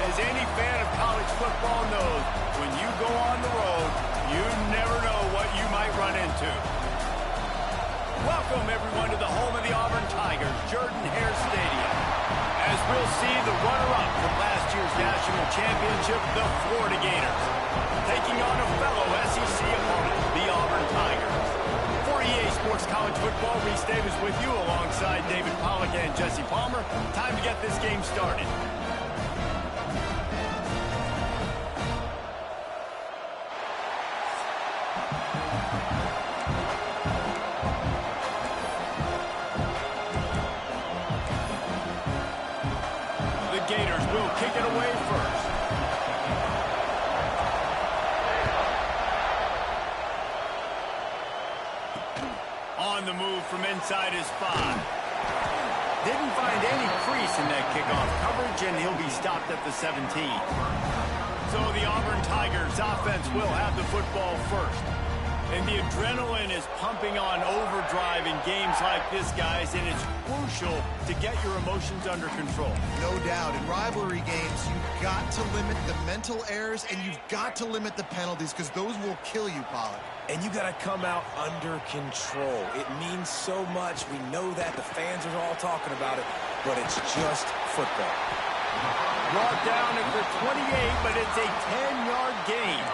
As any fan of college football knows, when you go on the road, you never know what you might run into. Welcome, everyone, to the home of the Auburn Tigers, Jordan-Hare Stadium. As we'll see the runner-up from last year's national championship, the Florida Gators, taking on a fellow SEC opponent, the Auburn Tigers. For EA Sports College Football, Reese Davis with you alongside David Pollack and Jesse Palmer. Time to get this game started. Gators will kick it away first. On the move from inside his 5. Didn't find any crease in that kickoff coverage, and he'll be stopped at the 17. So the Auburn Tigers offense will have the football first. And the adrenaline is pumping on overdrive in games like this, guys, and it's crucial to get your emotions under control. No doubt. In rivalry games, you've got to limit the mental errors, and you've got to limit the penalties, because those will kill you, Pollard. And you got to come out under control. It means so much. We know that. The fans are all talking about it, but it's just football. Brought down at the 28, but it's a 10-yard gain.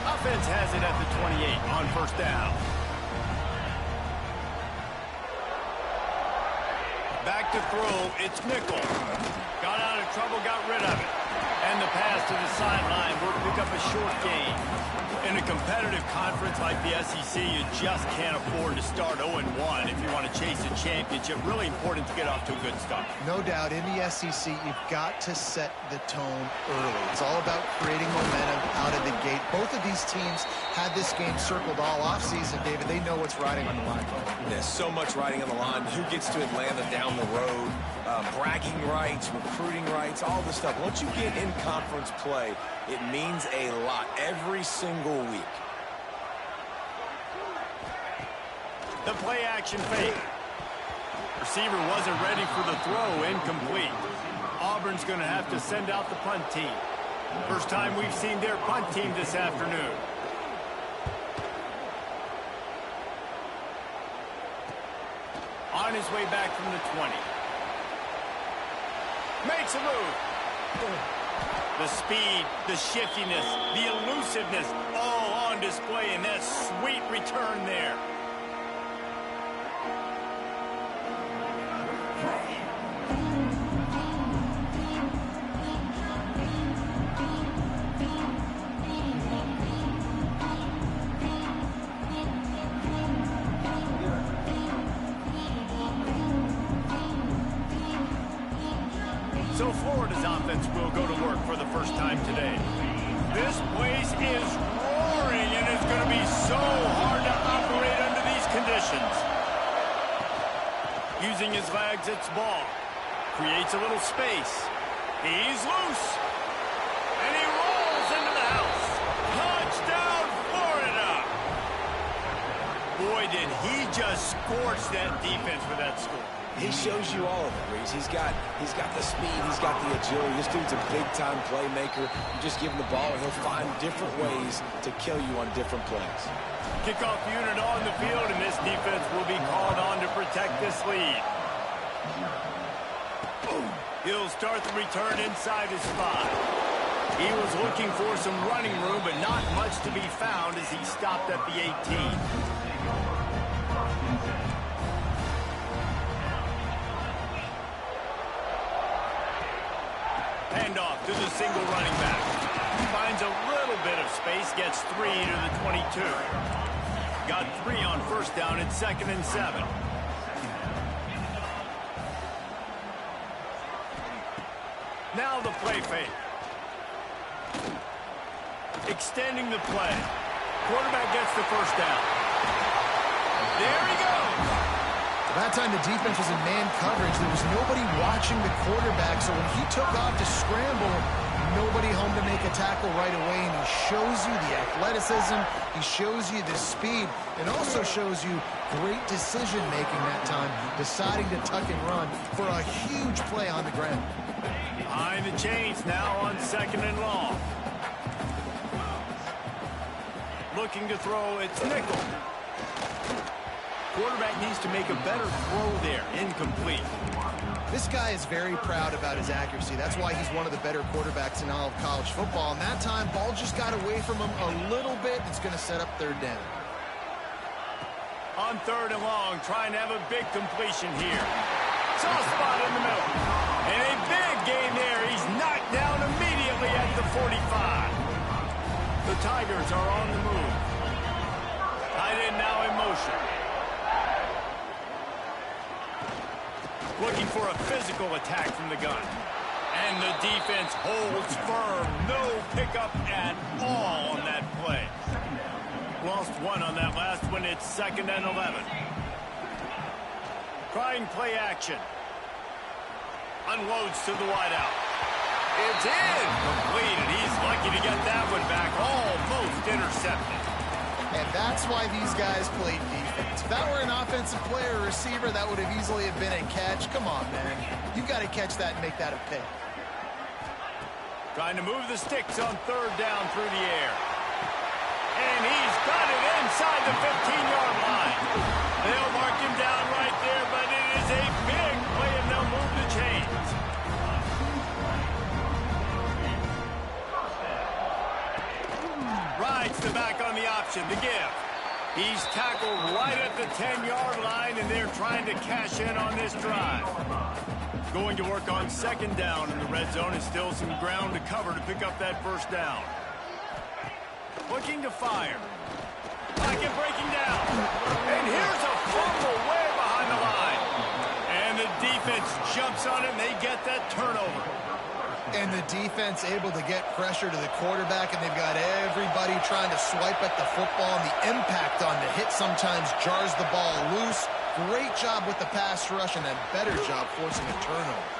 Offense has it at the 28 on first down. Back to throw, it's Nickel. Got out of trouble, got rid of it. And the pass to the sideline will pick up a short gain. In a competitive conference like the SEC, you just can't afford to start 0-1 if you want to chase a championship. Really important to get off to a good start. No doubt, in the SEC, you've got to set the tone early. It's all about creating momentum out of the gate. Both of these teams had this game circled all offseason, David. They know what's riding on the line. There's so much riding on the line. Who gets to Atlanta down the road? Bragging rights, recruiting rights, all this stuff. Once you get in conference play, it means a lot every single week. The play action fake. Receiver wasn't ready for the throw, incomplete. Auburn's going to have to send out the punt team. First time we've seen their punt team this afternoon. On his way back from the 20. Makes a move. The speed, the shiftiness, the elusiveness, all on display in that sweet return there. So Florida's offense will go to work for the first time today. This place is roaring, and it's going to be so hard to operate under these conditions. Using his legs, it's ball. Creates a little space. He's loose. And he rolls into the house. Touchdown, Florida! Boy, did he just scorch that defense with that score. He shows you all of it, Reese. He's got the speed, he's got the agility. This dude's a big-time playmaker. You just give him the ball, and he'll find different ways to kill you on different plays. Kickoff unit on the field, and this defense will be called on to protect this lead. He'll start the return inside his 5. He was looking for some running room, but not much to be found as he stopped at the 18. Handoff to the single running back. Finds a little bit of space, gets 3 to the 22. Got 3 on first down at 2nd and 7. Now the play fake. Extending the play. Quarterback gets the first down. There he goes. That time the defense was in man coverage. There was nobody watching the quarterback, so when he took off to scramble, nobody home to make a tackle right away, and he shows you the athleticism, he shows you the speed, and also shows you great decision-making that time, deciding to tuck and run for a huge play on the ground. Behind the chains now on 2nd and long. Looking to throw, it's nickel. Quarterback needs to make a better throw there. Incomplete. This guy is very proud about his accuracy. That's why he's one of the better quarterbacks in all of college football. And that time, ball just got away from him a little bit. It's going to set up 3rd down. On 3rd and long, trying to have a big completion here. Soft spot in the middle. And a big gain there. He's knocked down immediately at the 45. The Tigers are on the move. Tight end now in motion. Looking for a physical attack from the gun. And the defense holds firm. No pickup at all on that play. Lost one on that last one. It's 2nd and 11. Trying play action. Unloads to the wideout. It's incomplete, and he's lucky to get that one back. Almost intercepted. And that's why these guys played defense. If that were an offensive player or receiver, that would have easily have been a catch. Come on, man. You got to catch that and make that a pick. Trying to move the sticks on 3rd down through the air. And he's got it inside the 15-yard line. They'll mark him down right there, but it is a big play, and they'll move the chains. Rides the back on the option to give. He's tackled right at the 10-yard line, and they're trying to cash in on this drive. Going to work on 2nd down in the red zone, and still some ground to cover to pick up that 1st down. Looking to fire. Pocket breaking down. And here's a fumble way behind the line. And the defense jumps on it, and they get that turnover. And the defense able to get pressure to the quarterback, and they've got everybody trying to swipe at the football, and the impact on the hit sometimes jars the ball loose. Great job with the pass rush, and a better job forcing a turnover.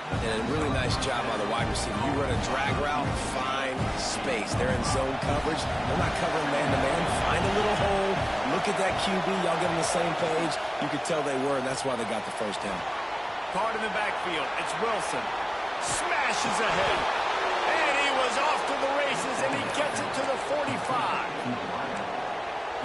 And a really nice job on the wide receiver. You run a drag route, find space. They're in zone coverage. They're not covering man-to-man. Find a little hole. Look at that QB. Y'all get on the same page. You could tell they were, and that's why they got the 1st down. Caught in the backfield. It's Wilson. Smashes ahead. And he was off to the races, and he gets it to the 45.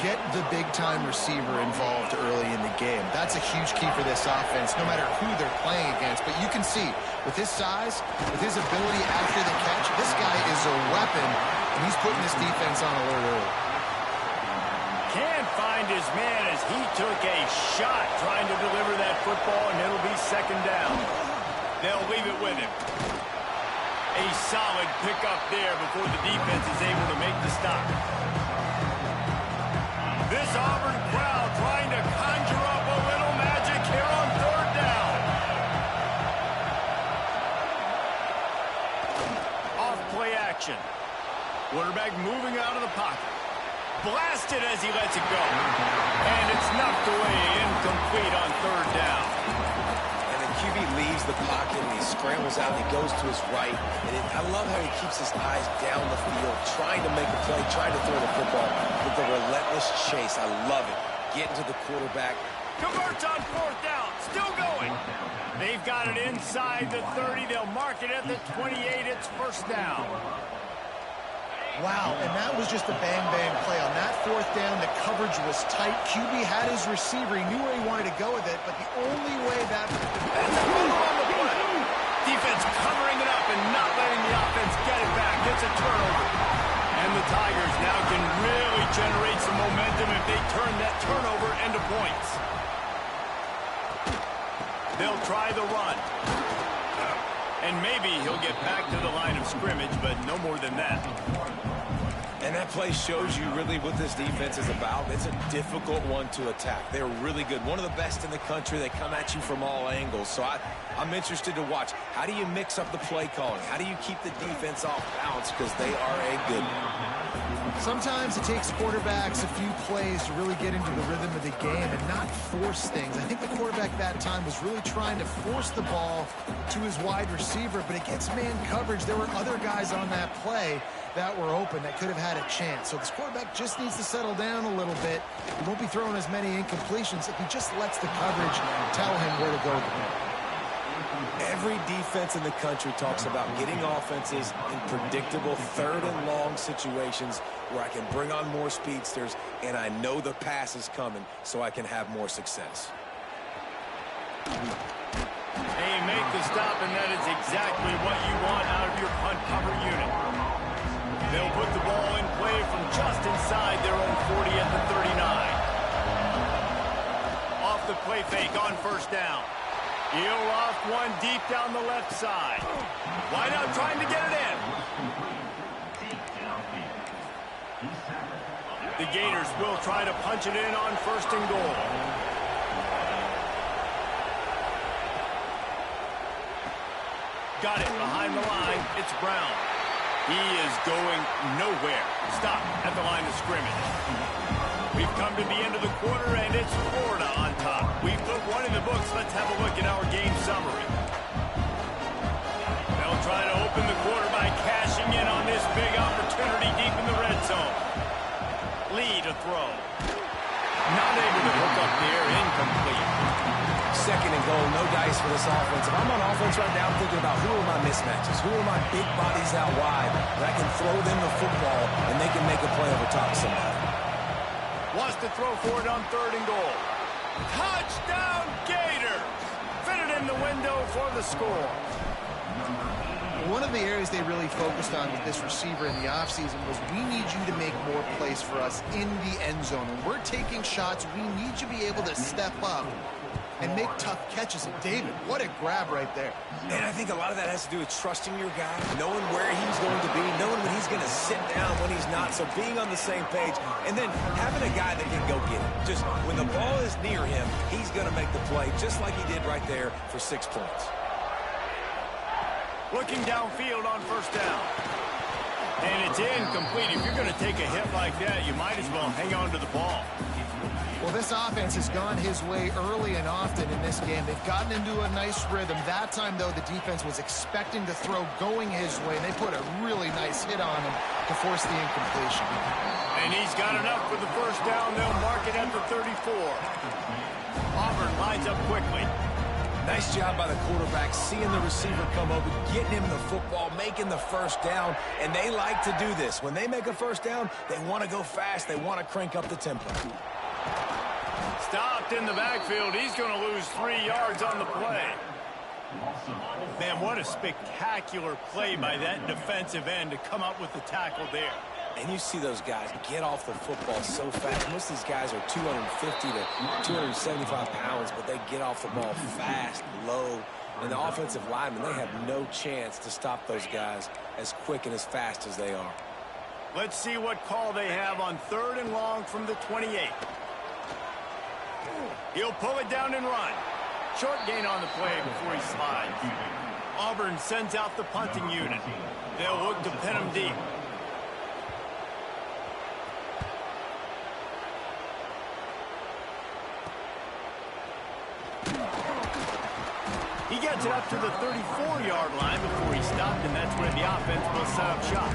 Get the big-time receiver involved early in the game. That's a huge key for this offense, no matter who they're playing against. But you can see, with his size, with his ability after the catch, this guy is a weapon, and he's putting this defense on alert early. Can't find his man as he took a shot trying to deliver that football, and it'll be 2nd down. They'll leave it with him. A solid pickup there before the defense is able to make the stop. This Auburn crowd trying to conjure up a little magic here on 3rd down. Off play action. Quarterback moving out of the pocket. Blasted as he lets it go. And it's knocked away, incomplete on 3rd down. And the QB leaves the pocket, and he scrambles out, and he goes to his right. And I love how he keeps his eyes down the field, trying to make a play, trying to throw the football with the relentless chase. I love it. Getting to the quarterback. Converts on 4th down. Still going. They've got it inside the 30. They'll mark it at the 28. It's 1st down. Wow, and that was just a bang-bang play. On that 4th down, the coverage was tight. QB had his receiver. He knew where he wanted to go with it, but the only way that... And the move on the play. Defense covering it up and not letting the offense get it back. It's a turnover. And the Tigers now can really generate some momentum if they turn that turnover into points. They'll try the run. And maybe he'll get back to the line of scrimmage, but no more than that. And that play shows you really what this defense is about. It's a difficult one to attack. They're really good. One of the best in the country. They come at you from all angles. So I'm interested to watch. How do you mix up the play calling? How do you keep the defense off balance? Because they are a good one. Sometimes it takes quarterbacks a few plays to really get into the rhythm of the game and not force things. I think the quarterback that time was really trying to force the ball to his wide receiver, but against man coverage, there were other guys on that play that were open that could have had a chance. So this quarterback just needs to settle down a little bit. He won't be throwing as many incompletions if he just lets the coverage tell him where to go. Every defense in the country talks about getting offenses in predictable third and long situations where I can bring on more speedsters and I know the pass is coming so I can have more success. They make the stop, and that is exactly what you want out of your punt cover unit. They'll put the ball in play from just inside their own 40 at the 39. Off the play fake on first down. He'll loft one deep down the left side. Wide out trying to get it in. The Gators will try to punch it in on first and goal. Got it behind the line. It's Brown. He is going nowhere. Stop at the line of scrimmage. We've come to the end of the quarter, and it's Florida on top. We've put one in the books. Let's have a look at our game summary. They'll try to open the quarter by cashing in on this big opportunity deep in the red zone. Lee to throw. Not able to hook up there. Incomplete. Second and goal, no dice for this offense. If I'm on offense right now, I'm thinking about who are my mismatches, who are my big bodies out wide, that I can throw them the football, and they can make a play over top of somebody. Wants to throw for it on third and goal. Touchdown, Gators! Fitted in the window for the score. One of the areas they really focused on with this receiver in the offseason was we need you to make more plays for us in the end zone. When we're taking shots, we need you to be able to step up and make tough catches. And David, what a grab right there. And I think a lot of that has to do with trusting your guy, knowing where he's going to be, knowing when he's going to sit down, when he's not. So being on the same page, and then having a guy that can go get it. Just when the ball is near him, he's going to make the play, just like he did right there for 6 points. Looking downfield on first down. And it's incomplete. If you're going to take a hit like that, you might as well hang on to the ball. Well, this offense has gone his way early and often in this game. They've gotten into a nice rhythm. That time, though, the defense was expecting to throw going his way, and they put a really nice hit on him to force the incompletion. And he's got enough for the first down. They'll mark it at the 34. Auburn lines up quickly. Nice job by the quarterback, seeing the receiver come over, getting him the football, making the first down, and they like to do this. When they make a first down, they want to go fast. They want to crank up the tempo. Stopped in the backfield. He's going to lose 3 yards on the play. Man, what a spectacular play by that defensive end to come up with the tackle there. And you see those guys get off the football so fast. Most of these guys are 250 to 275 pounds, but they get off the ball fast, low. And the offensive linemen, they have no chance to stop those guys as quick and as fast as they are. Let's see what call they have on third and long from the 28. He'll pull it down and run. Short gain on the play before he slides. Auburn sends out the punting unit. They'll look to pin him deep. He gets it up to the 34-yard line before he stopped, and that's where the offense will set up shop.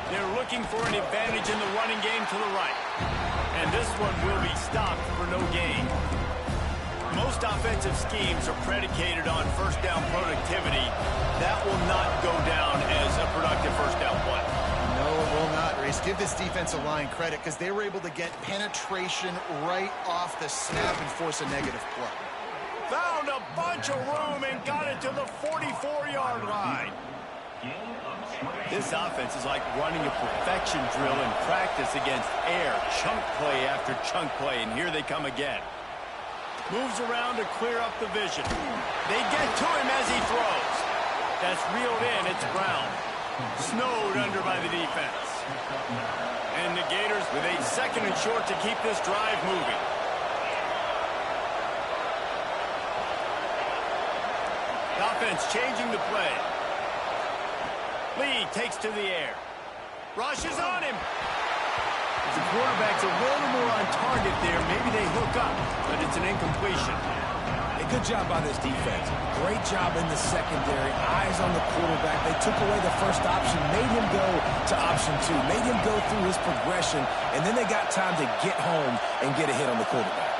They're looking for an advantage in the running game to the right. And this one will be stopped for no gain. Most offensive schemes are predicated on first down productivity. That will not go down as a productive first down play. No, it will not, Reese. Give this defensive line credit because they were able to get penetration right off the snap and force a negative play. Found a bunch of room and got it to the 44-yard line. This offense is like running a perfection drill in practice against air. Chunk play after chunk play, and here they come again. Moves around to clear up the vision. They get to him as he throws. That's reeled in. It's Brown. Snowed under by the defense. And the Gators with a second and short to keep this drive moving. defense changing the play. Lee takes to the air. Rushes on him. The quarterback's a little more on target there. Maybe they hook up, but it's an incompletion. A good job by this defense. Great job in the secondary. Eyes on the quarterback. They took away the first option, made him go to option 2, made him go through his progression, and then they got time to get home and get a hit on the quarterback.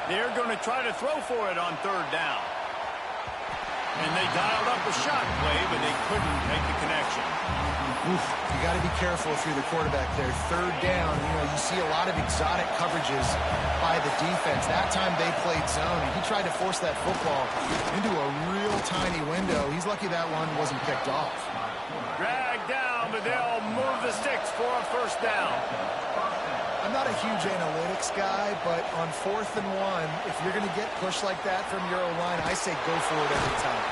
They're going to try to throw for it on third down. And they dialed up a shot play, but they couldn't make the connection. Oof, you got to be careful if you're the quarterback there. Third down, you see a lot of exotic coverages by the defense. That time they played zone, and he tried to force that football into a real tiny window. He's lucky that one wasn't picked off. Dragged down, but they'll move the sticks for a first down. I'm not a huge analytics guy, but on 4th and 1, if you're going to get pushed like that from your O-line, I say go for it every time.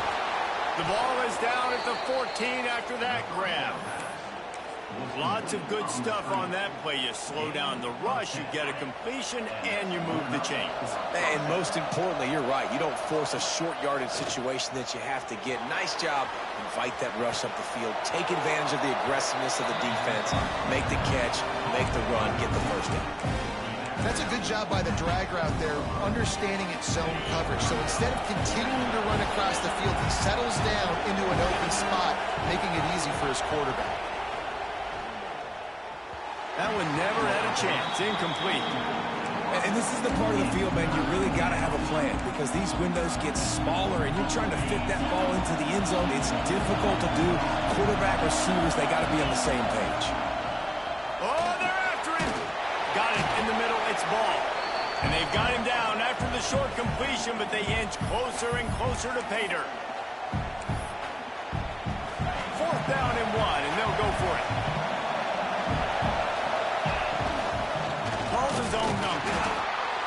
The ball is down at the 14 after that grab. Lots of good stuff on that play. You slow down the rush, you get a completion, and you move the chains. And most importantly, you're right. You don't force a short yardage situation that you have to get. Nice job. Invite that rush up the field. Take advantage of the aggressiveness of the defense. Make the catch, make the run, get the first down. That's a good job by the drag route there, understanding its zone coverage. So instead of continuing to run across the field, he settles down into an open spot, making it easy for his quarterback. That one never had a chance. Incomplete. And this is the part of the field, man, you really got to have a plan because these windows get smaller and you're trying to fit that ball into the end zone. It's difficult to do. Quarterback, receivers, they got to be on the same page. Oh, they're after him. Got it in the middle. It's ball. And they've got him down after the short completion, but they inch closer and closer to pay dirt. 4th down and 1, and they'll go for it. His own number.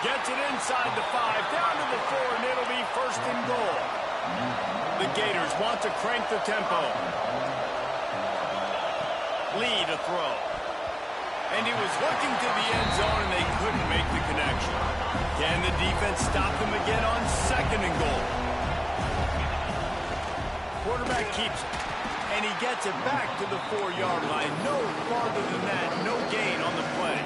Gets it inside the 5, down to the 4, and it'll be 1st and goal. The Gators want to crank the tempo. Lee to throw. And he was looking to the end zone, and they couldn't make the connection. Can the defense stop them again on 2nd and goal? Quarterback keeps it, and he gets it back to the 4-yard line. No farther than that, no gain on the play.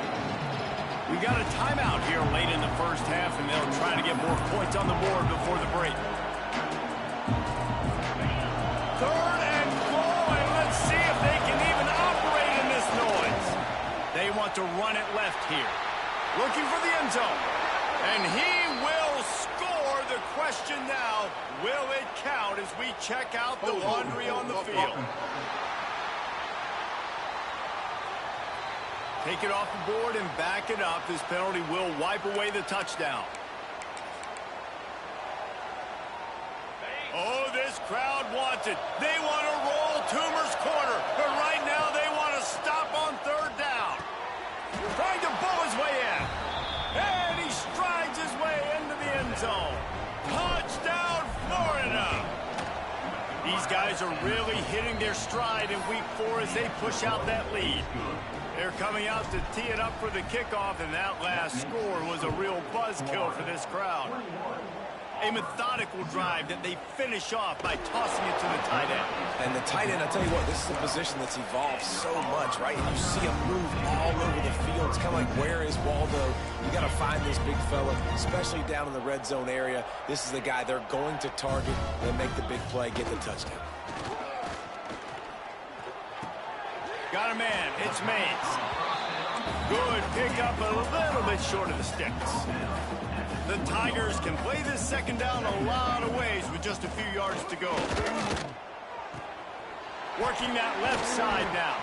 We got a timeout here late in the first half, and they'll try to get more points on the board before the break. 3rd and goal, and let's see if they can even operate in this noise. They want to run it left here. Looking for the end zone. And he will score. The question now, will it count as we check out the laundry on the field? Take it off the board and back it up. This penalty will wipe away the touchdown. Oh, this crowd wants it. They want to roll Toomer's corner. But right now they want to stop on 3rd down. Trying to bull his way in. And he strides his way into the end zone. Touchdown, Florida. These guys are really hitting their stride in week 4 as they push out that lead. They're coming out to tee it up for the kickoff, and that last score was a real buzzkill for this crowd. A methodical drive that they finish off by tossing it to the tight end. And the tight end, I'll tell you what, this is a position that's evolved so much, right? And you see him move all over the field. It's kind of like, where is Waldo? You got to find this big fella, especially down in the red zone area. This is the guy they're going to target and make the big play, get the touchdown. Got a man. It's Mays. Good pickup, a little bit short of the sticks. The Tigers can play this 2nd down a lot of ways with just a few yards to go. Working that left side now.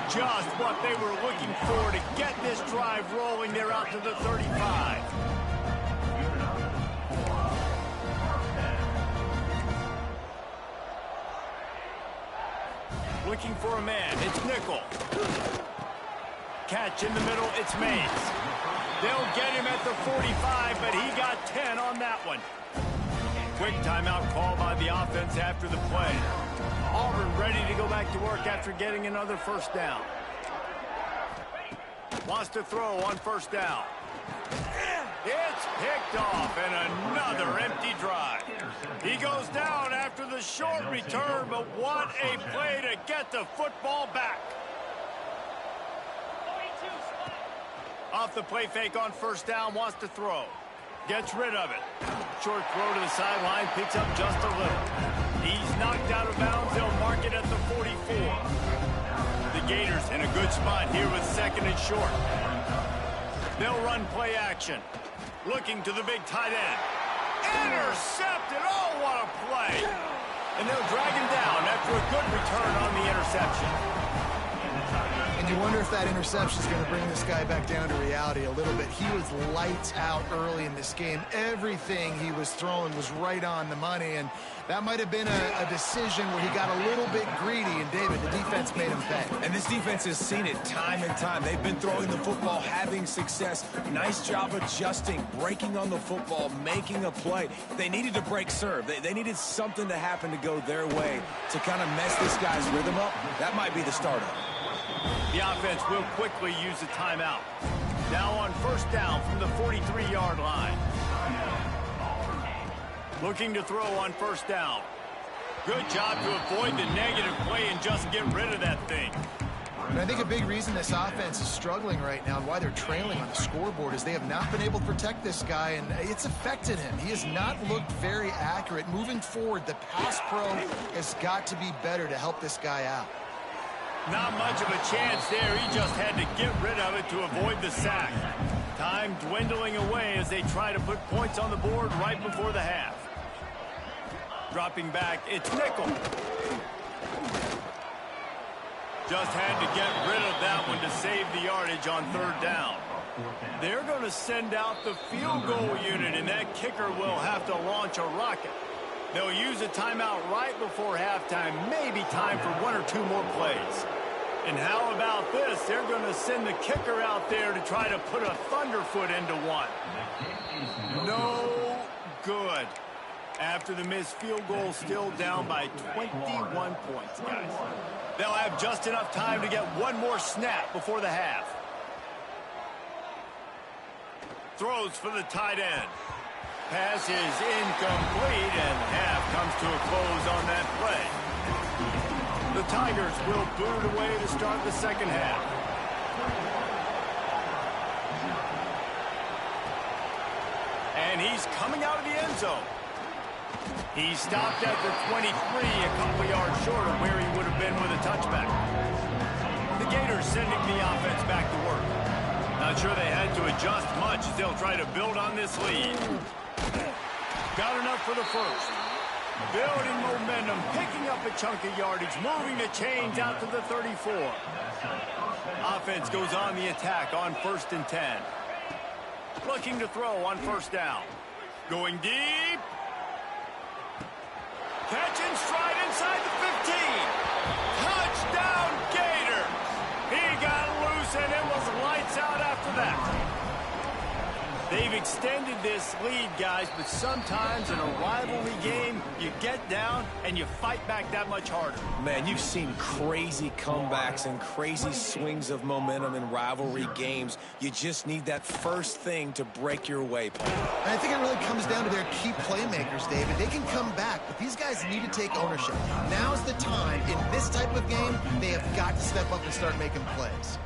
Just what they were looking for to get this drive rolling. They're out to the 35. Looking for a man. It's Nickel. Catch in the middle. It's Mays. They'll get him at the 45, but he got 10 on that one. quick timeout call by the offense after the play. Auburn ready to go back to work after getting another first down. Wants to throw on first down. It's picked off, and another empty drive. He goes down after the short return, but what a play to get the football back. Off the play fake on first down, wants to throw. Gets rid of it. Short throw to the sideline, picks up just a little. He's knocked out of bounds. They'll mark it at the 44. The Gators in a good spot here with second and short. They'll run play action. Looking to the big tight end. Intercepted. Oh, what a play. And they'll drag him down after a good return on the interception. And you wonder if that interception is going to bring this guy back down to reality a little bit. He was lights out early in this game. Everything he was throwing was right on the money, and that might have been a decision where he got a little bit greedy, and David, the defense made him pay. And this defense has seen it time and time. They've been throwing the football, having success. Nice job adjusting, breaking on the football, making a play. They needed to break serve. They needed something to happen to go their way to kind of mess this guy's rhythm up. That might be the start of it. The offense will quickly use a timeout. Now on first down from the 43-yard line. Looking to throw on first down. Good job to avoid the negative play and just get rid of that thing. And I think a big reason this offense is struggling right now and why they're trailing on the scoreboard is they have not been able to protect this guy, and it's affected him. He has not looked very accurate. Moving forward, the pass pro has got to be better to help this guy out. Not much of a chance there. He just had to get rid of it to avoid the sack. Time dwindling away as they try to put points on the board right before the half. Dropping back, it's nickel. Just had to get rid of that one to save the yardage on third down. They're going to send out the field goal unit, and that kicker will have to launch a rocket. They'll use a timeout right before halftime, maybe time for one or two more plays. And how about this? They're going to send the kicker out there to try to put a thunderfoot into one. No good. After the missed field goal, still down by 21 points, guys. They'll have just enough time to get one more snap before the half. Throws for the tight end. Pass is incomplete, and half comes to a close on that play. The Tigers will boot it away to start the second half. And he's coming out of the end zone. He stopped at the 23, a couple yards short of where he would have been with a touchback. The Gators sending the offense back to work. Not sure they had to adjust much as they'll try to build on this lead. Got enough for the first. Building momentum, picking up a chunk of yardage, moving the chains out to the 34. Offense goes on the attack on 1st and 10. Looking to throw on first down. Going deep. Catch and stride inside the 15. Touchdown Gators. He got loose and it was lights out after that. They've extended this lead, guys, but sometimes in a rivalry game, you get down and you fight back that much harder. Man, you've seen crazy comebacks and crazy swings of momentum in rivalry games. You just need that first thing to break your way, Paul. And I think it really comes down to their key playmakers, David. They can come back, but these guys need to take ownership. Now's the time. In this type of game, they have got to step up and start making plays.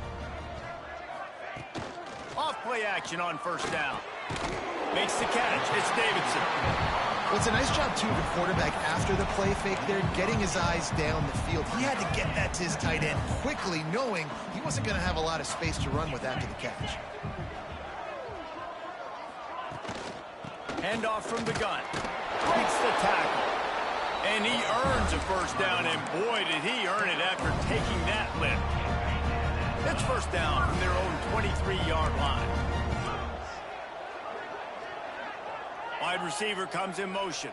Off play action on first down. Makes the catch. It's Davidson. Well, it's a nice job, too, of the quarterback after the play fake there, getting his eyes down the field. He had to get that to his tight end quickly, knowing he wasn't going to have a lot of space to run with after the catch. Handoff from the gun. Breaks the tackle. And he earns a first down, and boy, did he earn it after taking that lift. It's first down from their own 23-yard line. Wide receiver comes in motion.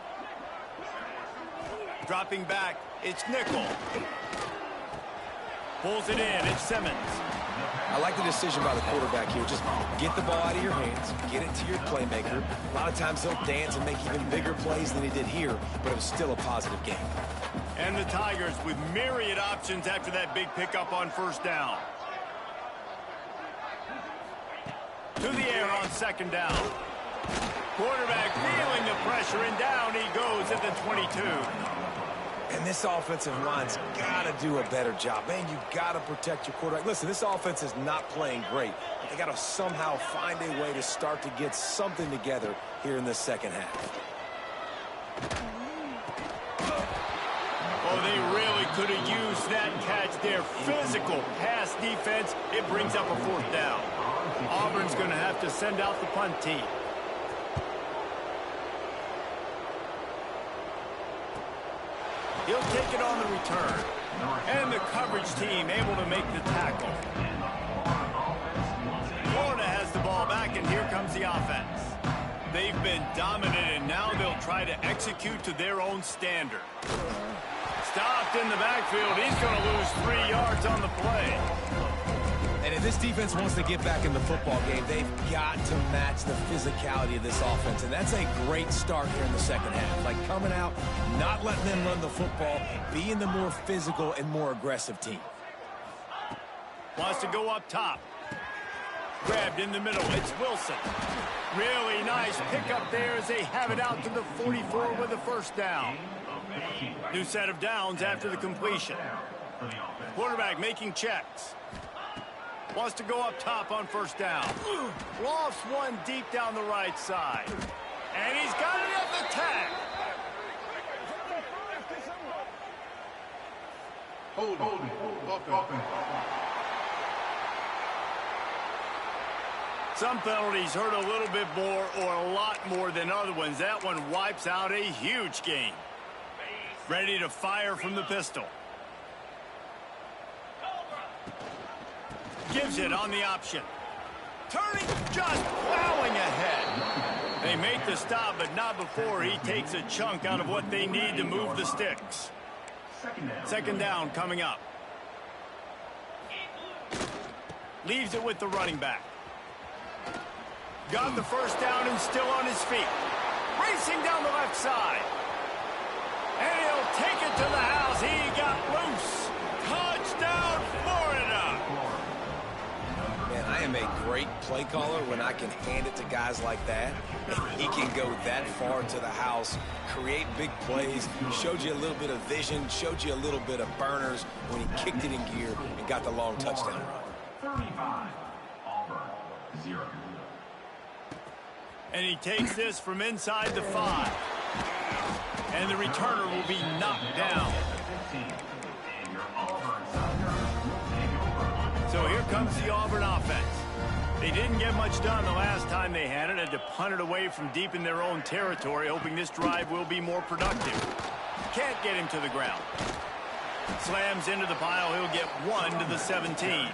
Dropping back, it's nickel. Pulls it in. It's Simmons. I like the decision by the quarterback here. Just get the ball out of your hands, get it to your playmaker. A lot of times he'll dance and make even bigger plays than he did here, but it was still a positive game. And the Tigers with myriad options after that big pickup on first down. To the air on second down. Quarterback feeling the pressure, and down he goes at the 22. And this offensive line's got to do a better job. Man, you got to protect your quarterback. Listen, this offense is not playing great. They got to somehow find a way to start to get something together here in the second half. Oh, they really could have used that catch there. Physical pass defense. It brings up a fourth down. Auburn's going to have to send out the punt team. He'll take it on the return. And the coverage team able to make the tackle. Florida has the ball back, and here comes the offense. They've been dominant, and now they'll try to execute to their own standard. Stopped in the backfield. He's going to lose 3 yards on the play. And if this defense wants to get back in the football game, they've got to match the physicality of this offense. And that's a great start here in the second half. Like coming out, not letting them run the football, being the more physical and more aggressive team. Wants to go up top. Grabbed in the middle. It's Wilson. Really nice pickup there as they have it out to the 44 with a first down. New set of downs after the completion. Quarterback making checks. Wants to go up top on first down. Lofts one deep down the right side. And he's got it at the tag. Some penalties hurt a little bit more or a lot more than other ones. That one wipes out a huge game. Ready to fire from the pistol. Gives it on the option. Turning, just plowing ahead. They make the stop, but not before he takes a chunk out of what they need to move the sticks. Second down coming up. Leaves it with the running back. Got the first down and still on his feet. Racing down the left side. And he'll take it to the house. He got loose. Touchdown, Florida. Man, I am a great play caller when I can hand it to guys like that. He can go that far to the house, create big plays, showed you a little bit of vision, showed you a little bit of burners when he kicked it in gear and got the long touchdown run. 35, Auburn, 0. And he takes this from inside the 5. And the returner will be knocked down. So here comes the Auburn offense. They didn't get much done the last time they had it. Had to punt it away from deep in their own territory, hoping this drive will be more productive. Can't get him to the ground. Slams into the pile. He'll get 1 to the 17.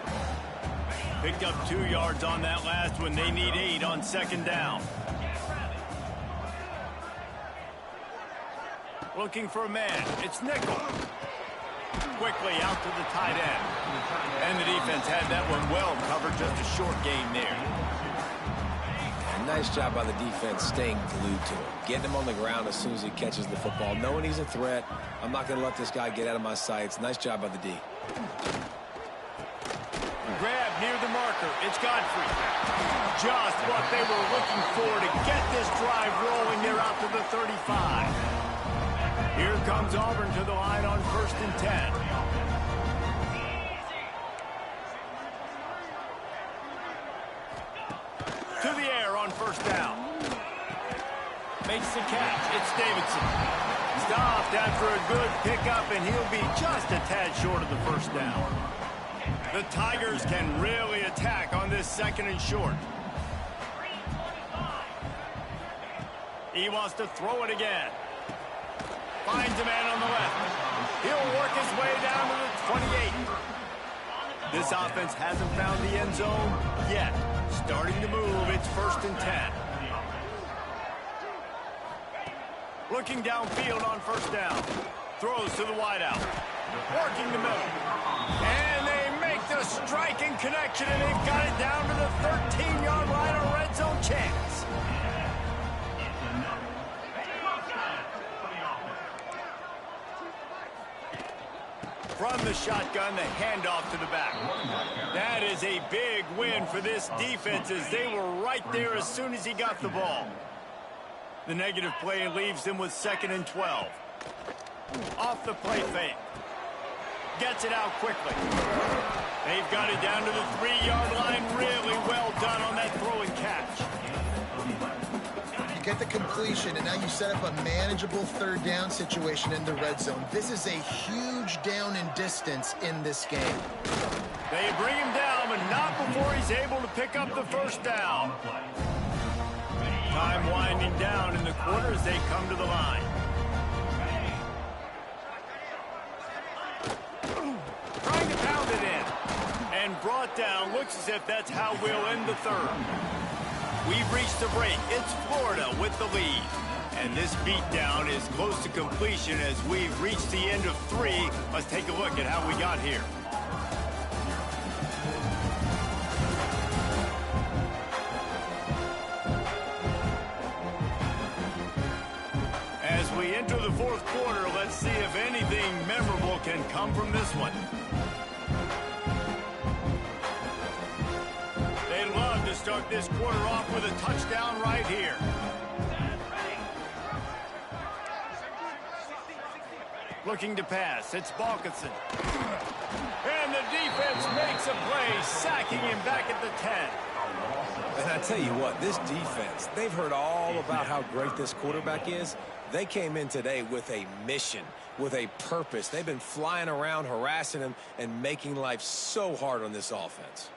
Picked up 2 yards on that last one. They need 8 on second down. Looking for a man. It's Nickel. Quickly out to the tight end. And the defense had that one well covered. Just a short gain there. Nice job by the defense staying glued to him. Getting him on the ground as soon as he catches the football. Knowing he's a threat. I'm not going to let this guy get out of my sights. Nice job by the D. Grab near the marker. It's Godfrey. Just what they were looking for to get this drive rolling. They're out to the 35. Here comes Auburn to the line on 1st and 10. To the air on first down. Makes the catch. It's Davidson. Stopped after a good pickup, and he'll be just a tad short of the first down. The Tigers can really attack on this 2nd and short. He wants to throw it again. Finds a man on the left. He'll work his way down to the 28. This offense hasn't found the end zone yet. Starting to move. It's 1st and 10. Looking downfield on first down. Throws to the wideout. Working the middle. And they striking connection, and they've got it down to the 13-yard line, a red zone chance. From the shotgun, the handoff to the back. That is a big win for this defense, as they were right there as soon as he got the ball. The negative play leaves them with 2nd and 12. Off the play fake. Gets it out quickly. They've got it down to the 3-yard line. Really well done on that throw and catch. You get the completion, and now you set up a manageable 3rd down situation in the red zone. This is a huge down in distance in this game. They bring him down, but not before he's able to pick up the 1st down. Time winding down in the quarter as they come to the line. Trying to pound it in. And brought down. Looks as if that's how we'll end the 3rd. We've reached the break. It's Florida with the lead. And this beatdown is close to completion as we've reached the end of 3. Let's take a look at how we got here. As we enter the 4th quarter, let's see if anything memorable can come from this one. They'd love to start this quarter off with a touchdown right here. Looking to pass. It's Balkinson. And the defense makes a play, sacking him back at the 10. And I tell you what, this defense, they've heard all about how great this quarterback is. They came in today with a mission, with a purpose. They've been flying around, harassing him, and making life so hard on this offense.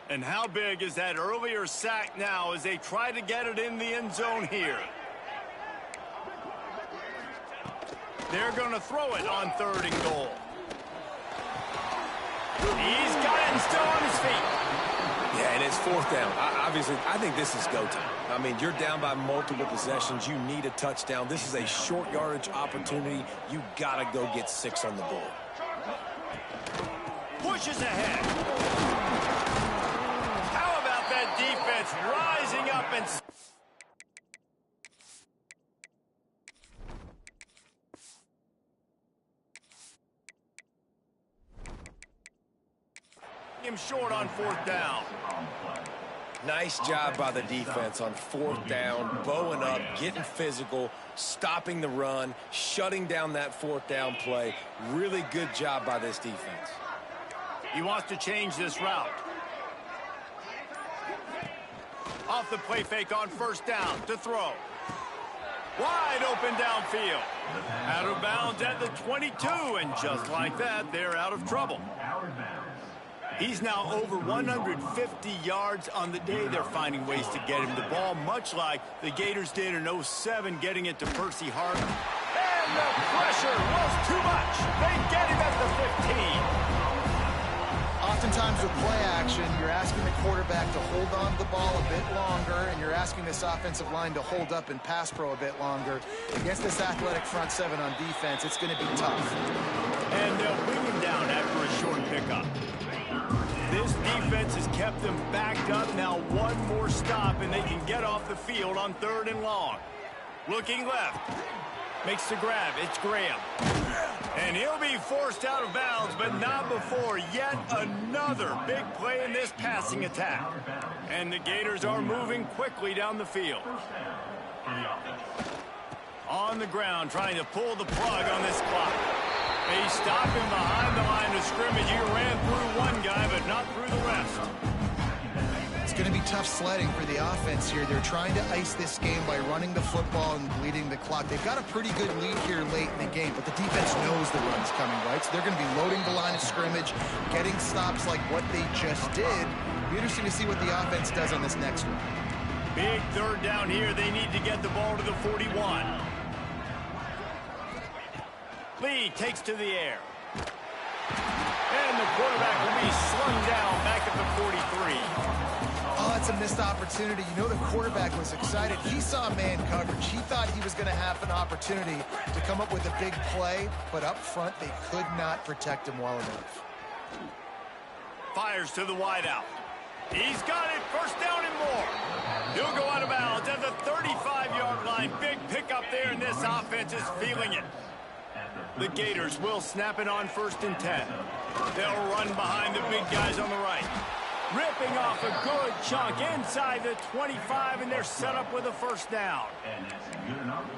And how big is that earlier sack now as they try to get it in the end zone here? They're going to throw it on 3rd and goal. He's got it and still on his feet. Yeah, and it's 4th down. Obviously, I think this is go time. I mean, you're down by multiple possessions. You need a touchdown. This is a short yardage opportunity. You got to go get 6 on the board. Pushes ahead. How about that defense rising up and... him short on 4th down. Nice job by the defense on 4th down, bowing up, getting physical, stopping the run, shutting down that 4th down play. Really good job by this defense. He wants to change this route. Off the play fake on 1st down to throw. Wide open downfield. Out of bounds at the 22, and just like that, they're out of trouble. He's now over 150 yards on the day. They're finding ways to get him the ball, much like the Gators did in 07, getting it to Percy Harvin. And the pressure was too much. They get him at the 15. Oftentimes with play action, you're asking the quarterback to hold on to the ball a bit longer, and you're asking this offensive line to hold up in pass pro a bit longer. Against this athletic front 7 on defense, it's going to be tough. And they'll bring him down after a short pickup. This defense has kept them backed up. Now one more stop, and they can get off the field on 3rd and long. Looking left. Makes the grab. It's Graham. And he'll be forced out of bounds, but not before yet another big play in this passing attack. And the Gators are moving quickly down the field. On the ground, trying to pull the plug on this clock. They stop him behind the line of scrimmage. He ran through one guy, but not through the rest. It's going to be tough sledding for the offense here. They're trying to ice this game by running the football and bleeding the clock. They've got a pretty good lead here late in the game, but the defense knows the run's coming, right? So they're going to be loading the line of scrimmage, getting stops like what they just did. It'll be interesting to see what the offense does on this next one. Big 3rd down here. They need to get the ball to the 41. Lee takes to the air. And the quarterback will be slung down back at the 43. Oh, that's a missed opportunity. You know the quarterback was excited. He saw man coverage. He thought he was going to have an opportunity to come up with a big play, but up front they could not protect him well enough. Fires to the wideout. He's got it. First down and more. He'll go out of bounds at the 35-yard line. Big pickup there, and this offense is feeling it. The Gators will snap it on 1st and 10. They'll run behind the big guys on the right. Ripping off a good chunk inside the 25, and they're set up with a first down.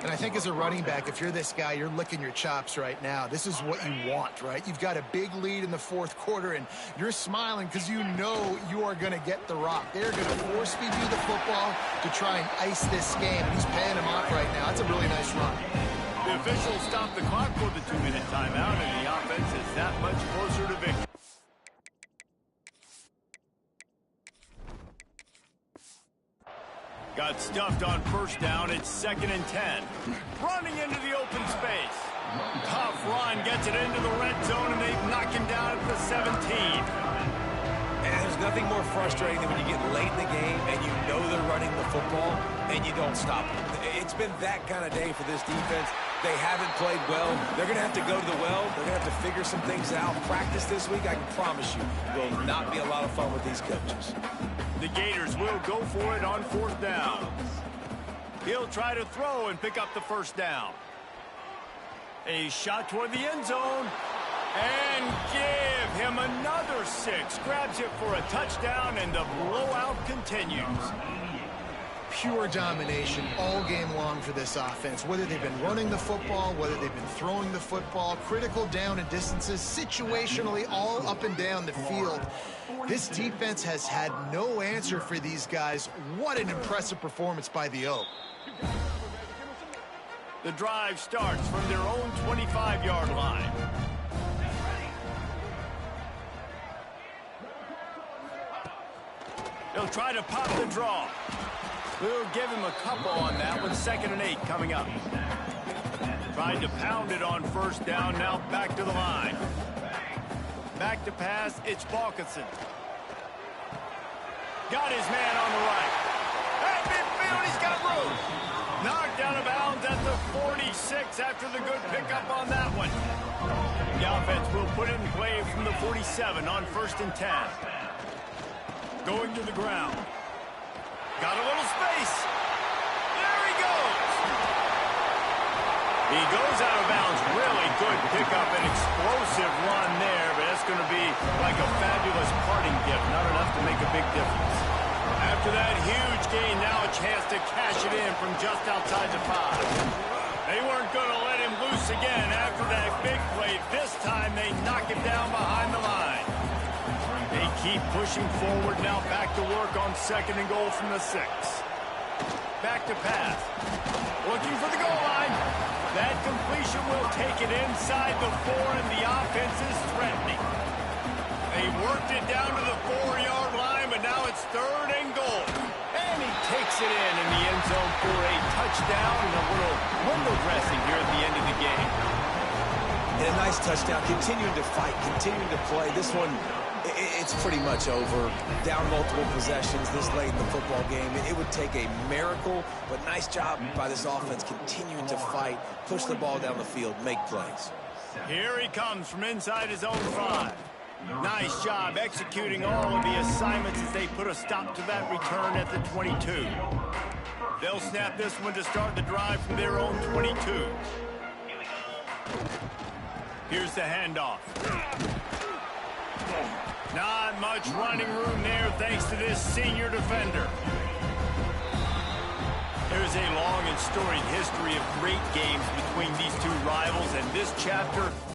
And I think as a running back, if you're this guy, you're licking your chops right now. This is what you want, right? You've got a big lead in the 4th quarter, and you're smiling because you know you are going to get the rock. They're going to force-feed you the football to try and ice this game, and he's paying him off right now. That's a really nice run. The officials stop the clock for the 2-minute timeout, and the offense is that much closer to victory. Got stuffed on first down. It's 2nd and 10. Running into the open space. Tough run gets it into the red zone, and they knock him down at the 17. And there's nothing more frustrating than when you get late in the game and you know they're running the football and you don't stop them. It's been that kind of day for this defense. They haven't played well. They're going to have to go to the well. They're going to have to figure some things out. Practice this week, I can promise you, will not be a lot of fun with these coaches. The Gators will go for it on 4th down. He'll try to throw and pick up the first down. A shot toward the end zone. And give him another 6. Grabs it for a touchdown, and the blowout continues. Pure domination all game long for this offense. Whether they've been running the football, whether they've been throwing the football, critical down and distances, situationally all up and down the field. This defense has had no answer for these guys. What an impressive performance by the Oak. The drive starts from their own 25-yard line. They'll try to pop the draw. We'll give him a couple on that one. 2nd and 8 coming up. Tried to pound it on first down. Now back to the line. Back to pass. It's Balkinson. Got his man on the right. At midfield, he's got room. Knocked out of bounds at the 46 after the good pickup on that one. The offense will put it in play from the 47 on 1st and 10. Going to the ground. Got a little space. There he goes. He goes out of bounds. Really good pickup, an explosive run there, but that's going to be like a fabulous parting gift. Not enough to make a big difference. After that huge gain, now a chance to cash it in from just outside the 5. They weren't going to let him loose again after that big play. This time they knock him down behind the line. They keep pushing forward now, back to work on 2nd and goal from the 6. Back to pass. Looking for the goal line. That completion will take it inside the 4, and the offense is threatening. They worked it down to the 4-yard line, but now it's 3rd and goal. And he takes it in the end zone for a touchdown and a little window dressing here at the end of the game. And a nice touchdown. Continuing to fight, continuing to play. This one, it's pretty much over. Down multiple possessions this late in the football game. It would take a miracle, but nice job by this offense continuing to fight, push the ball down the field, make plays. Here he comes from inside his own 5. Nice job executing all of the assignments as they put a stop to that return at the 22. They'll snap this one to start the drive from their own 22. Here's the handoff. Not much running room there thanks to this senior defender. There's a long and storied history of great games between these two rivals, and this chapter